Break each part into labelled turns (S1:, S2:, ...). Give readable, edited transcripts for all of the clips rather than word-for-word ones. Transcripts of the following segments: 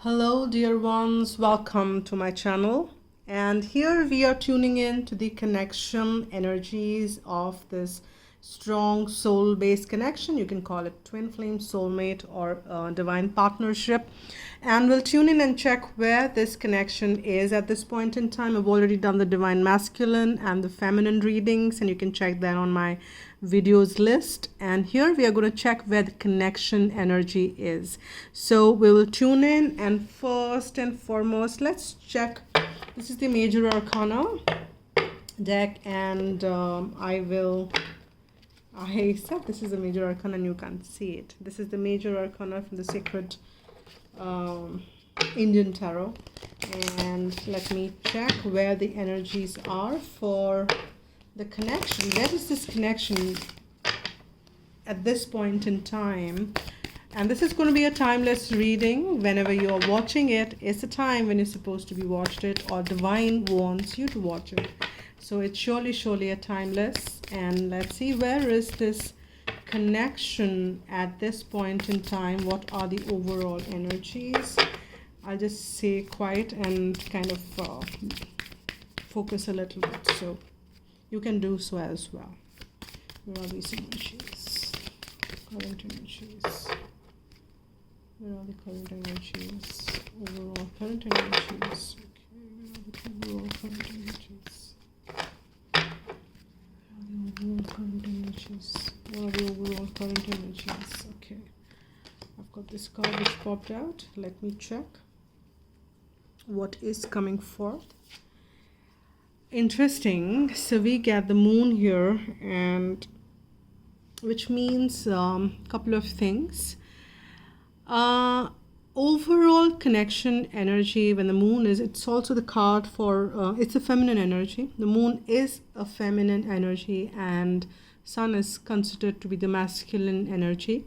S1: Hello dear ones, welcome to my channel, and here we are tuning in to the connection energies of this strong soul-based connection. You can call it twin flame, soulmate, or divine partnership, and we'll tune in and check where this connection is at this point in time. I've already done the divine masculine and the feminine readings, and you can check that on my videos list, and here we are going to check where the connection energy is. So we will tune in, and first and foremost, let's check. This is the major arcana deck, and I said this is the major arcana and you can't see it. This is the major arcana from the sacred Indian tarot, and let me check where the energies are for the connection. Where is this connection at this point in time? And this is going to be a timeless reading. Whenever you're watching it, it's a time when you're supposed to be watched it, or divine wants you to watch it. So it's surely a timeless. And let's see, where is this connection at this point in time? What are the overall energies? I'll just say quiet and kind of focus a little bit, so you can do so as well. Where are these energies? Current energies. Where are the current energies? Overall current energies. Okay, where are the overall current energies? Where are the overall current energies? What are the overall current energies? Okay. I've got this card which popped out. Let me check what is coming forth. Interesting. So we get the moon here, and which means couple of things. Overall connection energy, when the moon is, it's also the card for it's a feminine energy. The moon is a feminine energy, and sun is considered to be the masculine energy.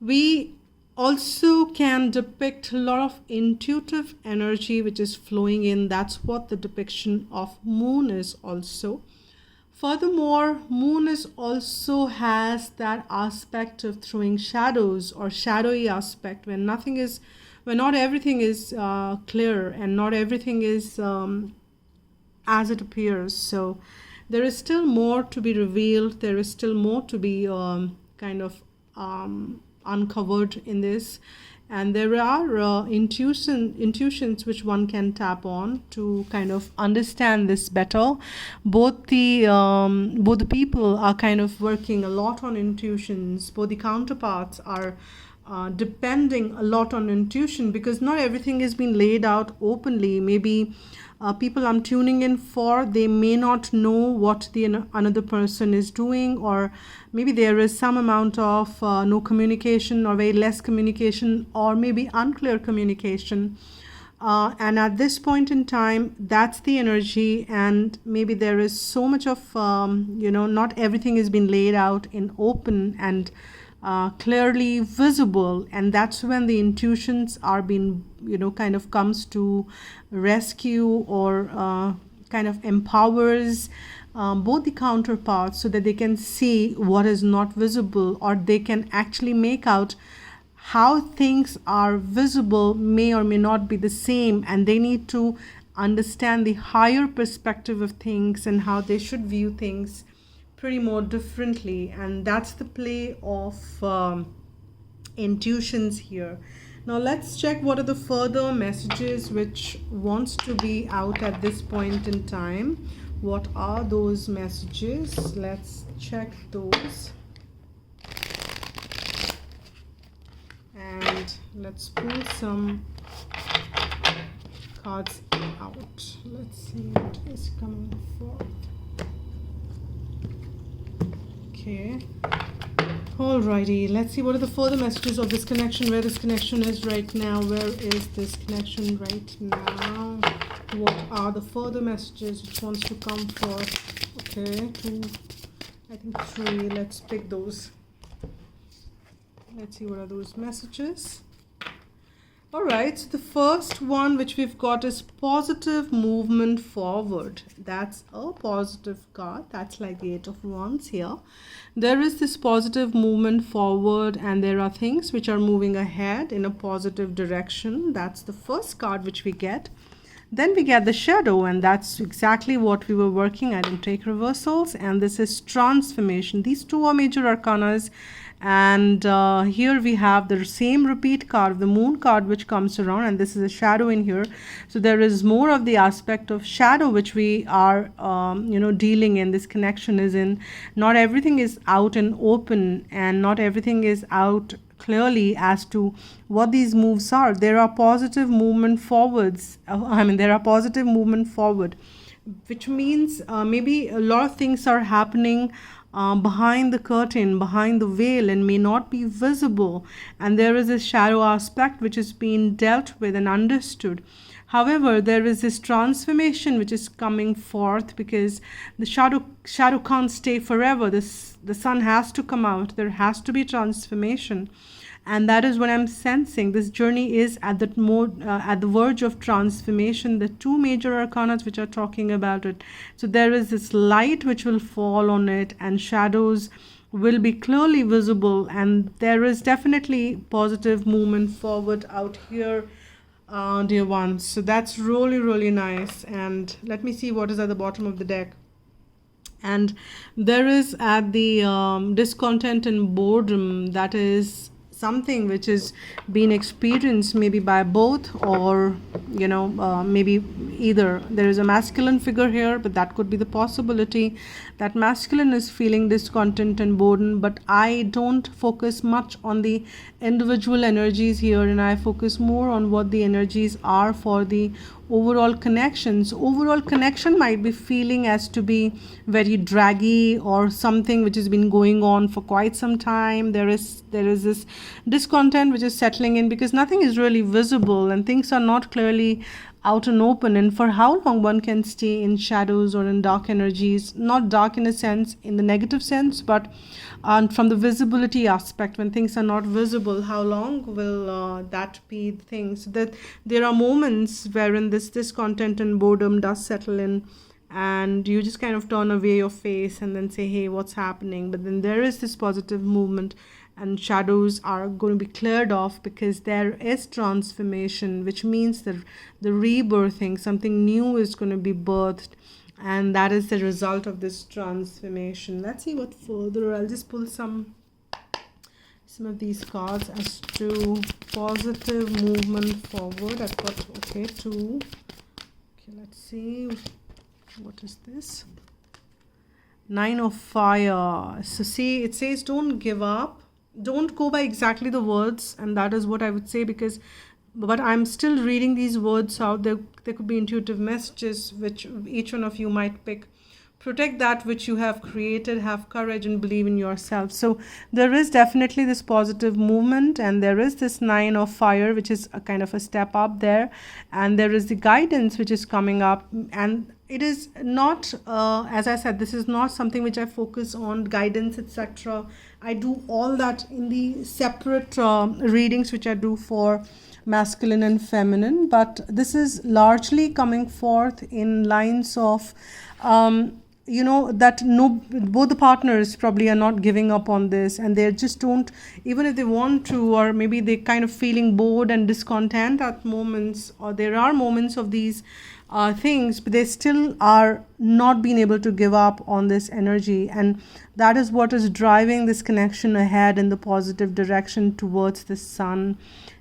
S1: We also can depict a lot of intuitive energy which is flowing in. That's what the depiction of moon is also. Furthermore, moon is also has that aspect of throwing shadows, or shadowy aspect, when not everything is clear, and not everything is as it appears. So there is still more to be revealed. There is still more to be uncovered in this, and there are intuitions which one can tap on to kind of understand this better. Both the people are kind of working a lot on intuitions. Both the counterparts are depending a lot on intuition, because not everything has been laid out openly. Maybe people I'm tuning in for, they may not know what the another person is doing, or maybe there is some amount of no communication, or very less communication, or maybe unclear communication, and at this point in time, that's the energy. And maybe there is so much of not everything has been laid out in open and clearly visible, and that's when the intuitions are being kind of comes to rescue, or kind of empowers both the counterparts, so that they can see what is not visible, or they can actually make out how things are visible may or may not be the same, and they need to understand the higher perspective of things and how they should view things pretty more differently. And that's the play of intuitions here. Now let's check what are the further messages which wants to be out at this point in time. What are those messages? Let's check those, and let's pull some cards out. Let's see what is coming forth. Okay, alrighty, let's see what are the further messages of this connection, where this connection is right now. Where is this connection right now? What are the further messages which wants to come forth? Okay, 2, I think 3. Let's pick those. Let's see what are those messages. All right, so the first one which we've got is positive movement forward. That's a positive card. That's like the Eight of Wands here. There is this positive movement forward, and there are things which are moving ahead in a positive direction. That's the first card which we get. Then we get the shadow, and that's exactly what we were working at in take reversals, and this is transformation. These two are major arcanas, and here we have the same repeat card, the moon card, which comes around, and this is a shadow in here. So there is more of the aspect of shadow which we are dealing in. This connection is in, not everything is out and open, and not everything is out clearly as to what these moves are. There are positive movement forwards. There are positive movement forward, which means maybe a lot of things are happening behind the curtain, behind the veil, and may not be visible. And there is a shadow aspect which is being dealt with and understood. However, there is this transformation which is coming forth, because the shadow can't stay forever. The sun has to come out. There has to be transformation. And that is what I'm sensing. This journey is at the verge of transformation. The two major arcanas which are talking about it. So there is this light which will fall on it, and shadows will be clearly visible. And there is definitely positive movement forward out here, dear ones. So that's really, really nice. And let me see what is at the bottom of the deck. And there is at the discontent and boredom. That is something which is being experienced maybe by both, or maybe either. There is a masculine figure here, but that could be the possibility that masculine is feeling discontent and boredom. But I don't focus much on the individual energies here, and I focus more on what the energies are for the overall connections. Overall connection might be feeling as to be very draggy, or something which has been going on for quite some time. There is this discontent which is settling in, because nothing is really visible and things are not clearly out and open. And for how long one can stay in shadows or in dark energies, not dark in a sense, in the negative sense, but from the visibility aspect, when things are not visible, how long will that be the thing? So that there are moments wherein this discontent and boredom does settle in, and you just kind of turn away your face and then say, hey, what's happening? But then there is this positive movement, and shadows are going to be cleared off, because there is transformation, which means that the rebirthing, something new is going to be birthed, and that is the result of this transformation. Let's see what further. I'll just pull some of these cards as to positive movement forward. I've got two. Okay, let's see, what is this? Nine of Fire. So see, it says don't give up. Don't go by exactly the words, and that is what I would say, but I'm still reading these words out. There could be intuitive messages which each one of you might pick. Protect that which you have created, have courage, and believe in yourself. So there is definitely this positive movement, and there is this Nine of Fire, which is a kind of a step up there, and there is the guidance which is coming up. And it is not, as I said, this is not something which I focus on, guidance, etc. I do all that in the separate readings which I do for masculine and feminine, but this is largely coming forth in lines of that both the partners probably are not giving up on this, and they just don't, even if they want to, or maybe they kind of feeling bored and discontent at moments, or there are moments of these things, but they still are not being able to give up on this energy, and that is what is driving this connection ahead in the positive direction towards the sun.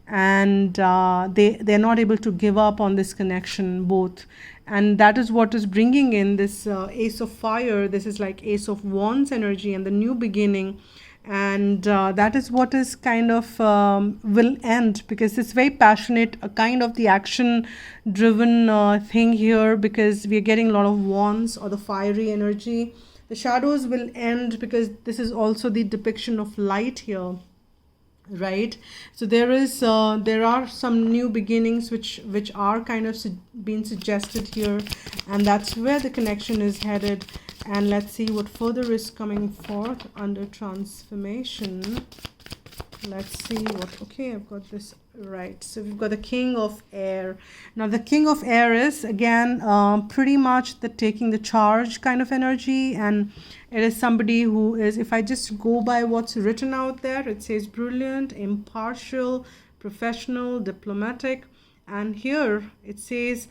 S1: And they're not able to give up on this connection, both, and that is what is bringing in this Ace of Fire. This is like Ace of Wands energy and the new beginning, and that is what is kind of will end, because it's very passionate, a kind of the action driven thing here, because we are getting a lot of wands or the fiery energy. The shadows will end, because this is also the depiction of light here, right? So there are some new beginnings which are kind of being suggested here, and that's where the connection is headed. And let's see what further is coming forth under transformation. Let's see what, okay, I've got this Right, so we've got the King of Air. Now, the King of Air is again pretty much the taking the charge kind of energy, and it is somebody who is, if I just go by what's written out there, it says brilliant, impartial, professional, diplomatic, and here it says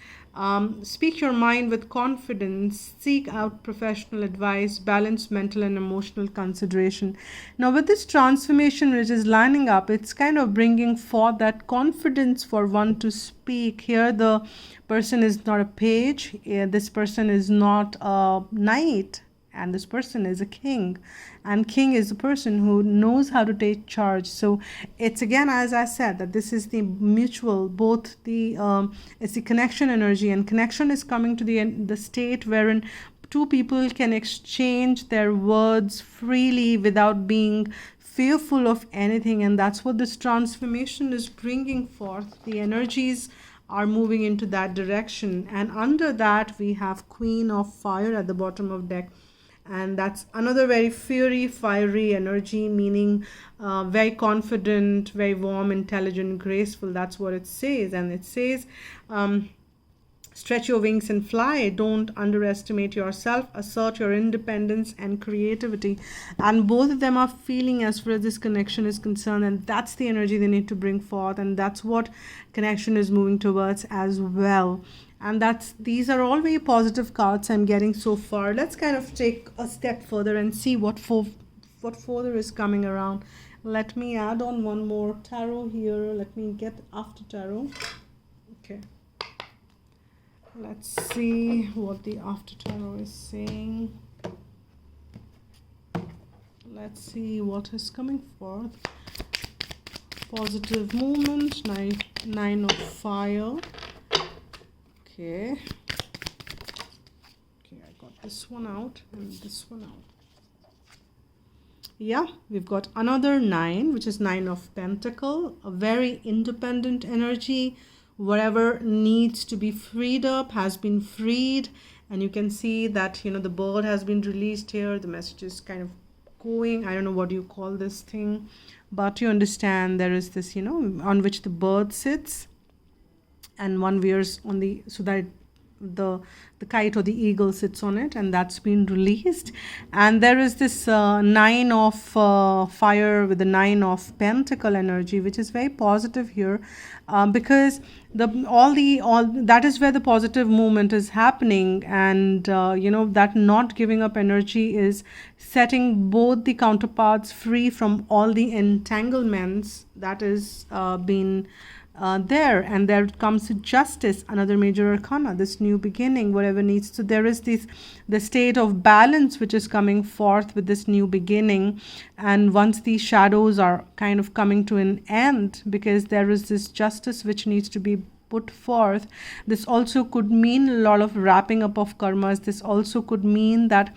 S1: speak your mind with confidence, seek out professional advice, balance mental and emotional consideration. Now, with this transformation which is lining up, it's kind of bringing forth that confidence for one to speak. Here, the person is not a page, this person is not a knight, and this person is a king, and king is a person who knows how to take charge. So it's again, as I said, that this is the mutual, both the it's the connection energy, and connection is coming to the state wherein two people can exchange their words freely without being fearful of anything, and that's what this transformation is bringing forth. The energies are moving into that direction, and under that we have Queen of Fire at the bottom of deck, and that's another very fiery energy, meaning very confident, very warm, intelligent, graceful. That's what it says. And it says stretch your wings and fly, don't underestimate yourself, assert your independence and creativity. And both of them are feeling as far as this connection is concerned, and that's the energy they need to bring forth, and that's what connection is moving towards as well. And these are all very positive cards I'm getting so far. Let's kind of take a step further and see what further is coming around. Let me add on one more tarot here. Let me get after tarot. Okay. Let's see what the after tarot is saying. Let's see what is coming forth. Positive movement, nine of fire. Okay, I got this one out and this one out. Yeah, we've got another 9, which is 9 of Pentacle, a very independent energy. Whatever needs to be freed up has been freed, and you can see that, the bird has been released here. The message is kind of going, I don't know what you call this thing, but you understand there is this, on which the bird sits, and one wears on so that the kite or the eagle sits on it, and that's been released. And there is this 9 of fire with the 9 of Pentacle energy, which is very positive here, because all that is where the positive movement is happening, and that not giving up energy is setting both the counterparts free from all the entanglements that is been there. And there comes justice, another major arcana, this new beginning, whatever needs. So there is the state of balance which is coming forth with this new beginning, and once these shadows are kind of coming to an end, because there is this justice which needs to be put forth. This also could mean a lot of wrapping up of karmas. This also could mean that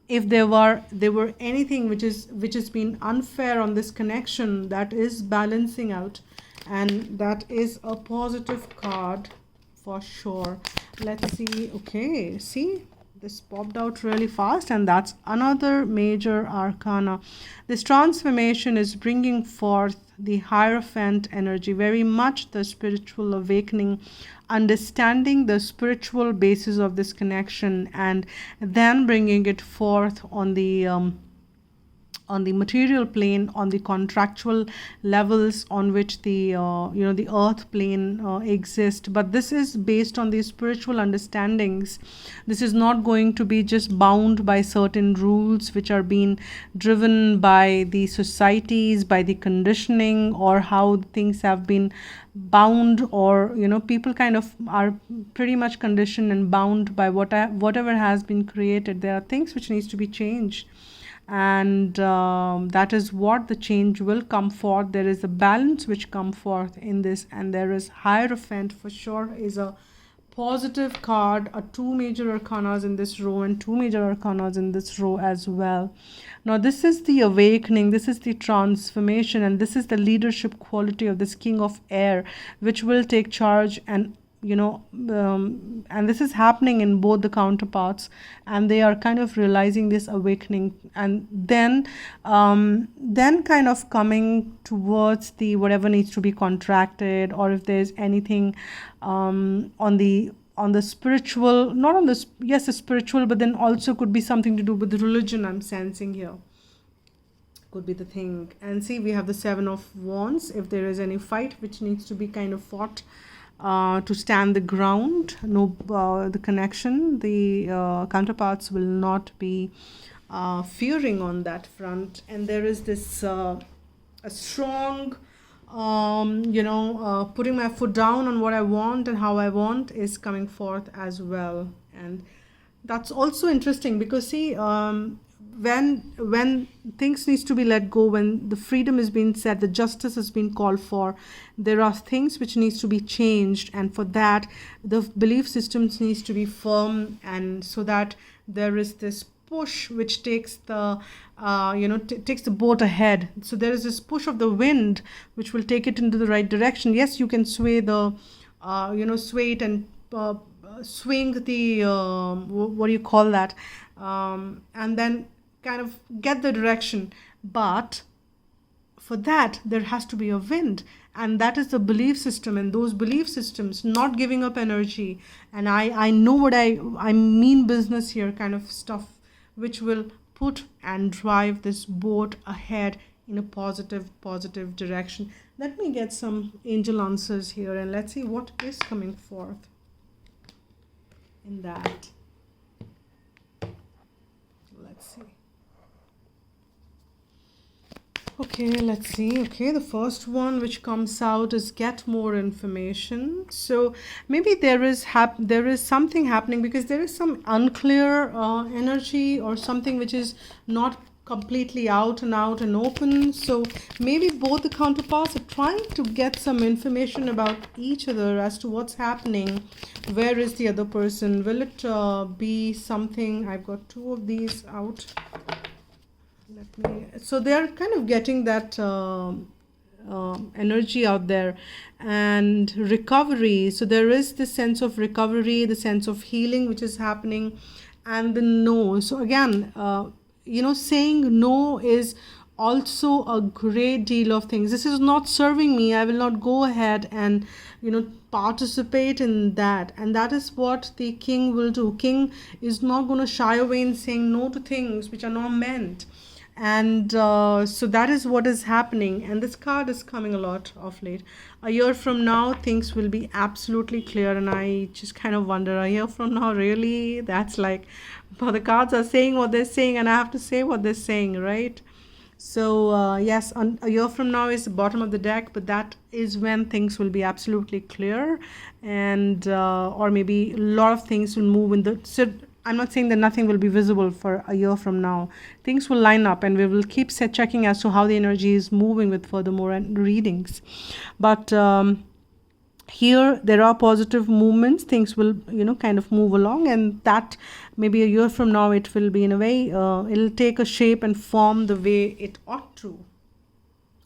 S1: if there were anything which has been unfair on this connection, that is balancing out, and that is a positive card for sure. Let's see. Okay, see, this popped out really fast, and that's another major arcana. This transformation is bringing forth the Hierophant energy, very much the spiritual awakening, understanding the spiritual basis of this connection, and then bringing it forth on the material plane, on the contractual levels on which the the earth plane exists. But this is based on these spiritual understandings. This is not going to be just bound by certain rules which are being driven by the societies, by the conditioning, or how things have been bound, or people kind of are pretty much conditioned and bound by whatever has been created. There are things which needs to be changed, and that is what the change will come forth. There is a balance which come forth in this, and there is Hierophant for sure is a positive card, 2 major arcanas in this row and 2 major arcanas in this row as well. Now this is the awakening, this is the transformation, and this is the leadership quality of this King of Air, which will take charge and and this is happening in both the counterparts, and they are kind of realizing this awakening, and then kind of coming towards the whatever needs to be contracted, or if there's anything on the spiritual, not on the, yes, the spiritual, but then also could be something to do with the religion, I'm sensing here. Could be the thing. And see, we have the 7 of Wands. If there is any fight which needs to be kind of fought to stand the ground, the connection, the counterparts will not be fearing on that front. And there is this a strong putting my foot down on what I want and how I want is coming forth as well. And that's also interesting, because see, when things needs to be let go, when the freedom is being set, the justice has been called for, there are things which needs to be changed, and for that the belief systems needs to be firm, and so that there is this push which takes the takes the boat ahead. So there is this push of the wind which will take it into the right direction. Yes, you can sway the sway it and swing the what do you call that, and then kind of get the direction, but for that there has to be a wind, and that is the belief system, and those belief systems, not giving up energy, and I know what I mean business here kind of stuff, which will put and drive this boat ahead in a positive direction. Let me get some angel answers here, and let's see what is coming forth in that. Let's see. Okay, let's see. Okay, the first one which comes out is get more information. So maybe there is something happening, because there is some unclear energy, or something which is not completely out and open. So maybe both the counterparts are trying to get some information about each other as to what's happening. Where is the other person? Will it be something? I've got 2 of these out. So they are kind of getting that energy out there, and recovery. So there is this sense of recovery, the sense of healing which is happening, and the no. So again, saying no is also a great deal of things. This is not serving me. I will not go ahead and participate in that. And that is what the king will do. King is not going to shy away in saying no to things which are not meant. And so that is what is happening, and this card is coming a lot of late. A year from now things will be absolutely clear, and I just kind of wonder, a year from now, really? That's like, but the cards are saying what they're saying, and I have to say what they're saying, right? So yes, a year from now is the bottom of the deck, but that is when things will be absolutely clear, and or maybe a lot of things will move in the... So I'm not saying that nothing will be visible for a year from now. Things will line up, and we will keep checking as to how the energy is moving with furthermore readings. But here there are positive movements. Things will, kind of move along, and that maybe a year from now it will be in a way, it'll take a shape and form the way it ought to.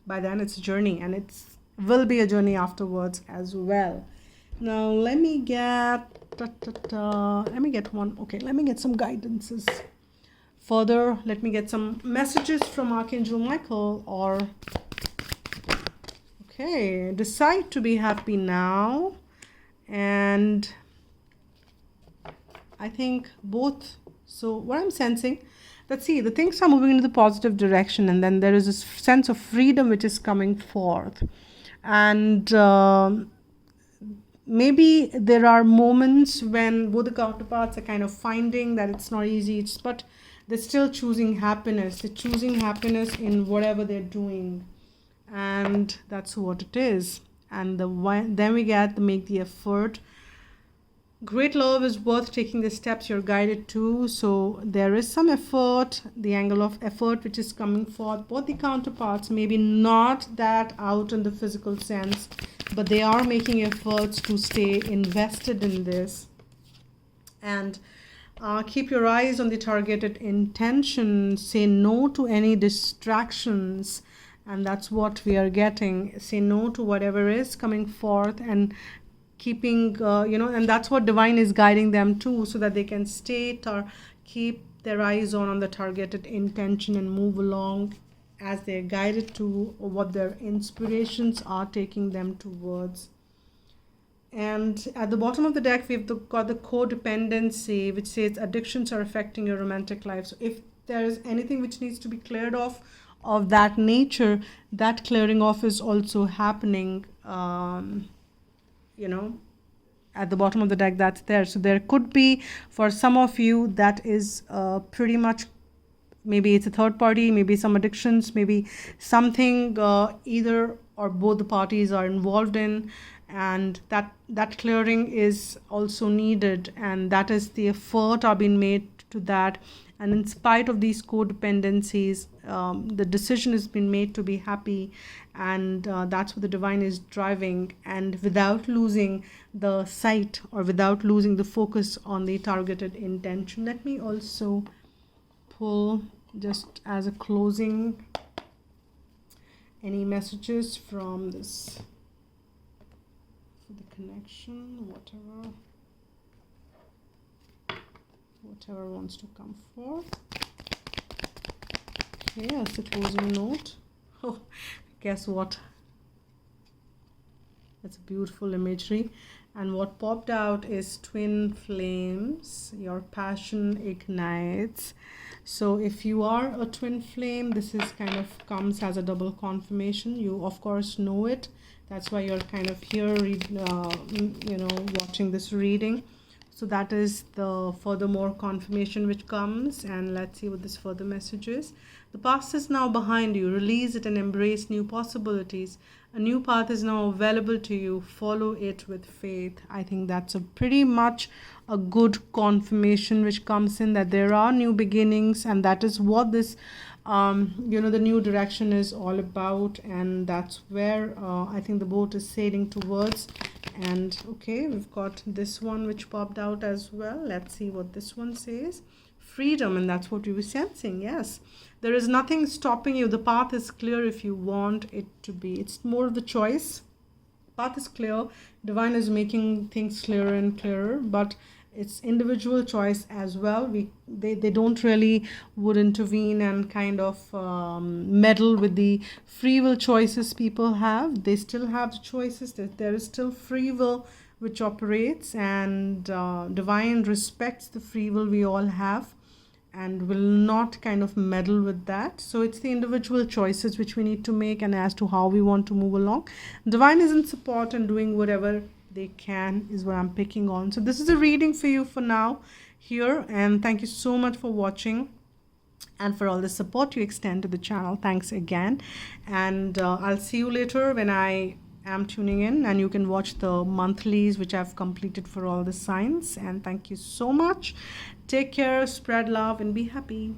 S1: By then it's a journey, and it will be a journey afterwards as well. Now let me get one. Okay, let me get some guidances further. Let me get some messages from Archangel Michael. Or okay, decide to be happy now. And I think both. So what I'm sensing, let's see, the things are moving into the positive direction, and then there is this sense of freedom which is coming forth. And maybe there are moments when both the counterparts are kind of finding that it's not easy, but they're still choosing happiness. They're choosing happiness in whatever they're doing, and that's what it is. And then we get the make the effort. Great love is worth taking the steps you're guided to. So there is some effort, the angle of effort which is coming forth. Both the counterparts, maybe not that out in the physical sense, but they are making efforts to stay invested in this. And keep your eyes on the targeted intention. Say no to any distractions. And that's what we are getting. Say no to whatever is coming forth, and keeping, and that's what divine is guiding them to, so that they can stay or keep their eyes on the targeted intention and move along as they're guided to what their inspirations are taking them towards. And at the bottom of the deck, we've got the codependency, which says addictions are affecting your romantic life. So if there is anything which needs to be cleared off of that nature, that clearing off is also happening, at the bottom of the deck, that's there. So there could be, for some of you, that is pretty much, maybe it's a third party, maybe some addictions, maybe something either or both the parties are involved in, and that clearing is also needed, and that is the effort are being made to that. And in spite of these codependencies, the decision has been made to be happy, and that's what the divine is driving, and without losing the sight or without losing the focus on the targeted intention. Let me also pull, just as a closing, any messages from this, for the connection, whatever wants to come forth. Okay, as a closing note. Oh, guess what? That's a beautiful imagery. And what popped out is twin flames. Your passion ignites. So if you are a twin flame, this is kind of comes as a double confirmation. You of course know it. That's why you're kind of here, watching this reading. So that is the furthermore confirmation which comes. And let's see what this further message is. The past is now behind you. Release it and embrace new possibilities. A new path is now available to you. Follow it with faith. I think that's a pretty much a good confirmation which comes in, that there are new beginnings, and that is what this the new direction is all about, and that's where I think the boat is sailing towards. And okay, we've got this one which popped out as well. Let's see what this one says. Freedom, and that's what we were sensing. Yes, there is nothing stopping you. The path is clear if you want it to be. It's more of the choice. Path is clear. Divine is making things clearer and clearer, but it's individual choice as well. They don't really would intervene and kind of meddle with the free will choices people have. They still have the choices. There is still free will which operates, and divine respects the free will we all have and will not kind of meddle with that. So it's the individual choices which we need to make, and as to how we want to move along. Divine is in support and doing whatever they can is what I'm picking on. So this is a reading for you for now here, and thank you so much for watching and for all the support you extend to the channel. Thanks again, and I'll see you later when I am tuning in, and you can watch the monthlies which I've completed for all the signs. And thank you so much. Take care, spread love, and be happy.